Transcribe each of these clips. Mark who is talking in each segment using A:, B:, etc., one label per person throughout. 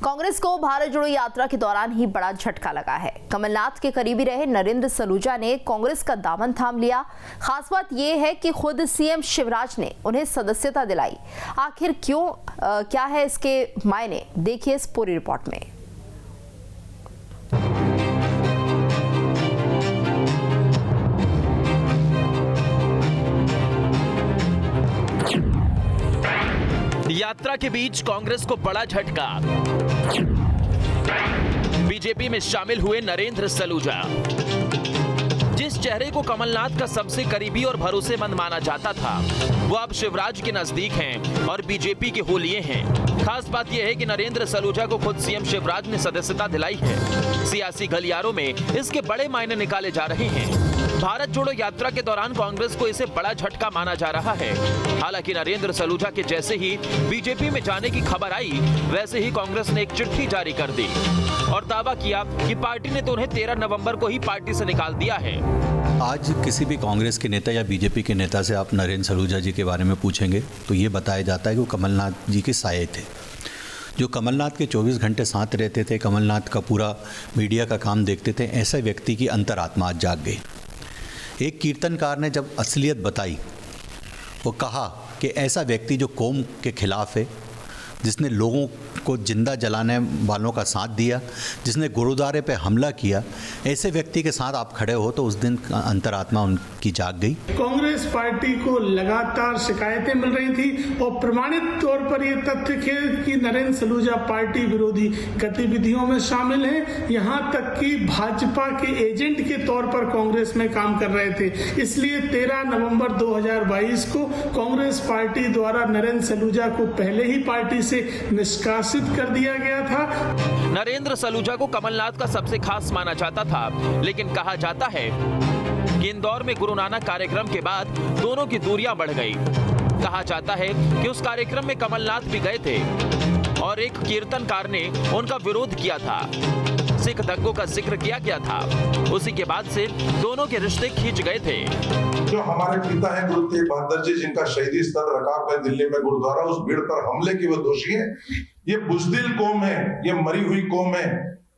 A: कांग्रेस को भारत जोड़ो यात्रा के दौरान ही बड़ा झटका लगा है। कमलनाथ के करीबी रहे नरेंद्र सलूजा ने कांग्रेस का दामन थाम लिया। खास बात यह है कि खुद सीएम शिवराज ने उन्हें सदस्यता दिलाई। आखिर क्यों, क्या है इसके मायने, देखिए इस पूरी रिपोर्ट में।
B: यात्रा के बीच कांग्रेस को बड़ा झटका। बीजेपी में शामिल हुए नरेंद्र सलूजा। जिस चेहरे को कमलनाथ का सबसे करीबी और भरोसेमंद माना जाता था, वो अब शिवराज के नजदीक हैं और बीजेपी के होलिये हैं। खास बात यह है कि नरेंद्र सलूजा को खुद सीएम शिवराज ने सदस्यता दिलाई है। सियासी गलियारों में इसके बड़े मायने निकाले जा रहे हैं। भारत जोड़ो यात्रा के दौरान कांग्रेस को इसे बड़ा झटका माना जा रहा है। हालांकि नरेंद्र सलूजा के जैसे ही बीजेपी में जाने की खबर आई, वैसे ही कांग्रेस ने एक चिट्ठी जारी कर दी और दावा किया कि पार्टी ने तो उन्हें 13 नवंबर को ही पार्टी से निकाल दिया है।
C: आज किसी भी कांग्रेस के नेता या बीजेपी के नेता से आप नरेंद्र सलूजा जी के बारे में पूछेंगे तो ये बताया जाता है कि वो कमलनाथ जी के साये थे, जो कमलनाथ के 24 घंटे साथ रहते थे, कमलनाथ का पूरा मीडिया का काम देखते थे। ऐसे व्यक्ति की अंतरात्मा आज जाग गई। एक कीर्तनकार ने जब असलियत बताई, वो कहा कि ऐसा व्यक्ति जो कौम के खिलाफ है, जिसने लोगों को जिंदा जलाने वालों का साथ दिया, जिसने गुरुद्वारे पे हमला किया, ऐसे व्यक्ति के साथ आप खड़े हो तो उस दिन अंतरात्मा उनकी जाग गई।
D: कांग्रेस पार्टी को लगातार शिकायतें मिल रही थी और प्रमाणित तौर पर यह तथ्य है कि नरेंद्र सलूजा पार्टी विरोधी गतिविधियों में शामिल हैं। यहां तक कि भाजपा के एजेंट के तौर पर कांग्रेस में काम कर रहे थे। इसलिए 13 नवंबर 2022 को कांग्रेस पार्टी द्वारा नरेंद्र सलूजा को पहले ही पार्टी से निष्कासित कर दिया गया था।
B: नरेंद्र सलूजा को कमलनाथ का सबसे खास माना जाता था, लेकिन कहा जाता है कि इंदौर में गुरु नानक कार्यक्रम के बाद दोनों की दूरियां बढ़ गई। कहा जाता है कि उस कार्यक्रम में कमलनाथ भी गए थे और एक कीर्तनकार ने उनका विरोध किया था। सिख दंगों का जिक्र किया गया था। उसी के बाद से दोनों के रिश्ते खींच गए थे।
E: जो हमारे पिता हैं गुरु तेग बहादुर जी, जिनका शहीदी स्थल रकाबगंज दिल्ली में गुरुद्वारा, उस भीड़ पर हमले के वो दोषी हैं। ये बुज़दिल कौम है, ये मरी हुई कौम है।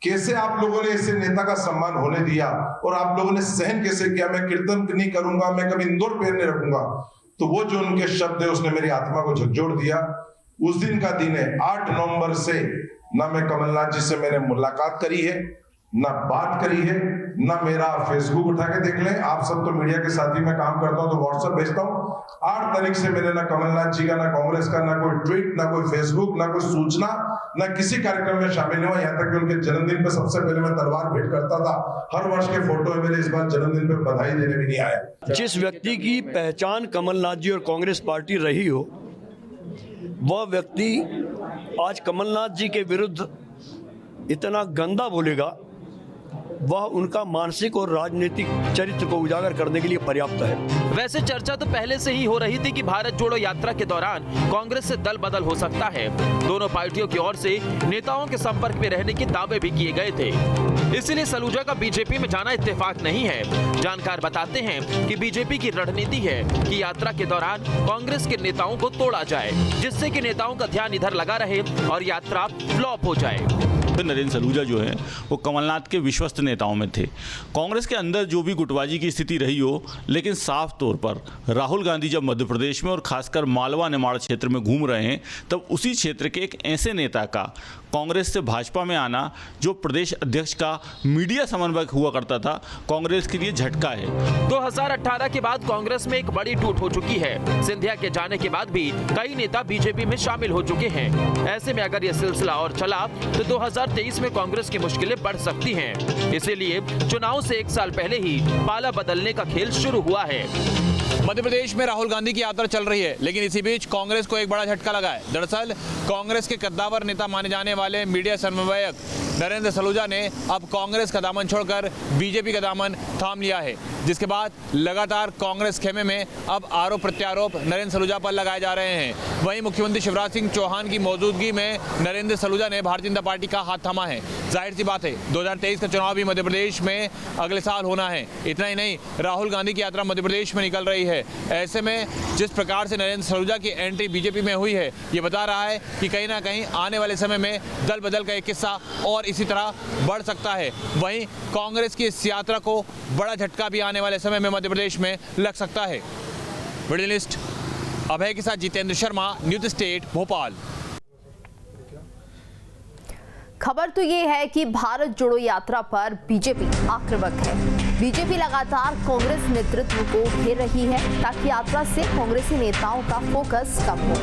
E: कैसे आप लोगों ने ऐसे नेता का सम्मान होने दिया और आप लोगों ने सहन कैसे किया? मैं कीर्तन नहीं करूंगा, मैं कभी इंदौर पैर नहीं रखूंगा। तो वो जो उनके शब्द है, उसने मेरी आत्मा को झकझोर दिया। उस दिन का दिन है 8 नवंबर से ना मैं कमलनाथ जी से मैंने मुलाकात करी है, ना बात करी है, ना मेरा फेसबुक उठा के देख लें। आप सब तो मीडिया के साथ ही मैं काम करता हूं तो व्हाट्सएप भेजता हूं। 8 तारीख से मैंने ना कमलनाथ जी का, ना कांग्रेस का, ना कोई ट्वीट, ना कोई फेसबुक, ना कोई सूचना, ना किसी कार्यक्रम में शामिल नहीं हुआ। यहाँ तक कि उनके जन्मदिन पे सबसे पहले मैं तलवार भेंट करता था। हर वर्ष के फोटो है मेरे, इस बार जन्मदिन पे बधाई देने भी नहीं आया।
F: जिस व्यक्ति की पहचान कमलनाथ जी और कांग्रेस पार्टी रही हो, वह व्यक्ति आज कमलनाथ जी के विरुद्ध इतना गंदा बोलेगा, वह उनका मानसिक और राजनीतिक चरित्र को उजागर करने के लिए पर्याप्त है।
B: वैसे चर्चा तो पहले से ही हो रही थी कि भारत जोड़ो यात्रा के दौरान कांग्रेस से दल बदल हो सकता है। दोनों पार्टियों की ओर से नेताओं के संपर्क में रहने के दावे भी किए गए थे। इसीलिए सलूजा का बीजेपी में जाना इत्तेफाक नहीं है। जानकार बताते हैं कि बीजेपी की रणनीति है कि यात्रा के दौरान कांग्रेस के नेताओं को तोड़ा जाए, जिससे कि नेताओं का ध्यान इधर लगा रहे और यात्रा फ्लॉप हो जाए।
G: नरेंद्र सलूजा जो है वो कमलनाथ के विश्वस्त नेताओं में थे। कांग्रेस के अंदर जो भी गुटबाजी की स्थिति रही हो, लेकिन साफ तौर पर राहुल गांधी जब मध्य प्रदेश में और खासकर मालवा निमाड़ क्षेत्र में घूम रहे हैं, तब उसी क्षेत्र के एक ऐसे नेता का कांग्रेस से भाजपा में आना, जो प्रदेश अध्यक्ष का मीडिया समन्वयक हुआ करता था, कांग्रेस के लिए झटका है।
B: 2018 के बाद कांग्रेस में एक बड़ी टूट हो चुकी है। सिंधिया के जाने के बाद भी कई नेता बीजेपी में शामिल हो चुके हैं। ऐसे में अगर यह सिलसिला और चला तो 2023 में कांग्रेस की मुश्किलें बढ़ सकती हैं। इसीलिए चुनाव से 1 साल पहले ही पाला बदलने का खेल शुरू हुआ है।
H: मध्य प्रदेश में राहुल गांधी की यात्रा चल रही है, लेकिन इसी बीच कांग्रेस को एक बड़ा झटका लगा है। दरअसल कांग्रेस के कद्दावर नेता माने जाने वाले मीडिया समन्वयक नरेंद्र सलूजा ने अब कांग्रेस का दामन छोड़कर बीजेपी का दामन थाम लिया है, जिसके बाद लगातार कांग्रेस खेमे में अब आरोप प्रत्यारोप नरेंद्र सलूजा पर लगाए जा रहे हैं। वहीं मुख्यमंत्री शिवराज सिंह चौहान की मौजूदगी में नरेंद्र सलूजा ने भारतीय जनता पार्टी का हाथ थामा है। जाहिर सी बात है 2023 का चुनाव भी मध्य प्रदेश में अगले साल होना है। इतना ही नहीं, राहुल गांधी की यात्रा मध्य प्रदेश में निकल रही गई है। ऐसे में जिस प्रकार से नरेंद्र सलूजा की एंट्री बीजेपी में हुई है, ये बता रहा है कि कहीं ना कहीं आने वाले समय में दल बदल का एक किस्सा और इसी तरह बढ़ सकता है। वहीं कांग्रेस की इस यात्रा को बड़ा झटका भी आने वाले समय में मध्य प्रदेश में लग सकता है। जर्नलिस्ट अभय के साथ जितेंद्र शर्मा, न्यूज़ स्टेट, भोपाल।
A: खबर तो ये है कि भारत जोड़ो यात्रा पर बीजेपी आक्रामक है। बीजेपी लगातार कांग्रेस नेतृत्व को घेर रही है ताकि यात्रा से कांग्रेसी नेताओं का फोकस कम हो।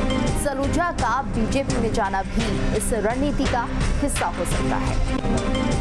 A: सलूजा का बीजेपी में जाना भी इस रणनीति का हिस्सा हो सकता है।